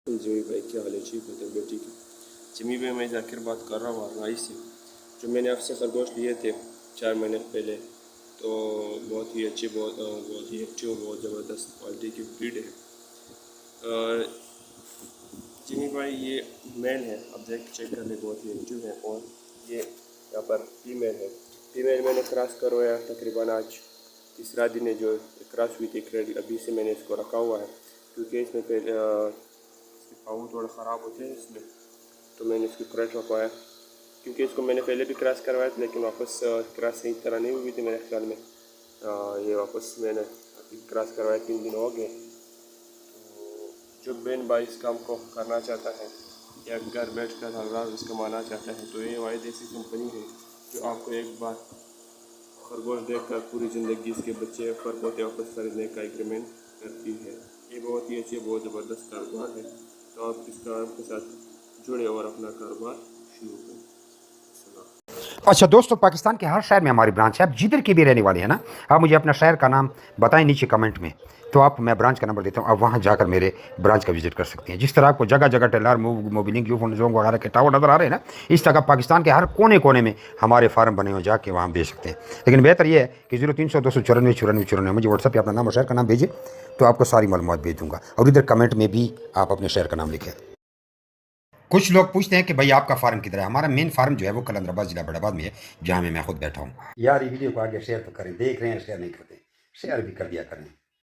Jimmy भाई क्या हाल है? ठीक है, तबीयत ठीक है। जिमी भाई, मैं जाकिर बात कर रहा हूँ राई से। जो मैंने आपसे खरगोश लिए थे 4 महीने पहले, तो बहुत ही अच्छी, बहुत ही अच्छी और बहुत ज़बरदस्त क्वालिटी की ब्रीड है। और जिमी भाई, ये मेल है, आप देख चेक कर ले, बहुत ही एक्टिव है। और ये यहाँ पर फीमेल है। फीमेल मैंने क्रॉस करवाया तकरीबन आज तीसरा दिन है जो क्रॉस हुई थी। अभी से मैंने इसको रखा हुआ है क्योंकि इसमें पाँव थोड़ा ख़राब होते हैं इसमें, तो मैंने इसकी क्रॉस रखवाया। क्योंकि इसको मैंने पहले भी क्रॉस करवाया था, लेकिन वापस क्रॉस सही तरह नहीं हुई थी मेरे ख्याल में। ये वापस मैंने अभी क्रॉस करवाया, 3 दिन हो गए। तो जो बहन भाई इस काम को करना चाहता है या घर बैठ कर हलाल रिस्क कमाना चाहता है, तो ये वाहिद ऐसी कंपनी है जो आपको एक बार खरगोश देख कर पूरी ज़िंदगी इसके बच्चे फर्क होते वापस खरीदने का एग्रीमेंट करती है। ये बहुत ही अच्छी, बहुत ज़बरदस्त कारोबार है। तो आप इस काम के साथ जुड़े और अपना कारोबार शुरू करें। अच्छा दोस्तों, पाकिस्तान के हर शहर में हमारी ब्रांच है। आप जिधर के भी रहने वाले हैं ना, आप मुझे अपना शहर का नाम बताएं नीचे कमेंट में, तो आप मैं ब्रांच का नंबर देता हूं, आप वहां जाकर मेरे ब्रांच का विजिट कर सकते हैं। जिस तरह आपको जगह जगह टेलर मोबिलिंग जोंग वगैरह के टावर नज़र आ रहे हैं ना, इस तरह पाकिस्तान के हर कोने कोने में हमारे फार्म बने हुए, जाके वहाँ बेच सकते हैं। लेकिन बेहतर ये है कि 0300 294 94 94 मुझे व्हाट्सएप पर अपना नाम और शहर का नाम भेजिए, तो आपको सारी मालूमात भेज दूँगा। और इधर कमेंट में भी आप अपने शहर का नाम लिखें। कुछ लोग पूछते हैं कि भाई आपका फार्म किधर है। हमारा मेन फार्म जो है वो कलंदराबाद जिला बड़ाबाद में है, जहाँ मैं खुद बैठा हूँ। यार ये वीडियो को आगे शेयर तो करें, देख रहे हैं शेयर नहीं करते, शेयर भी कर दिया करें।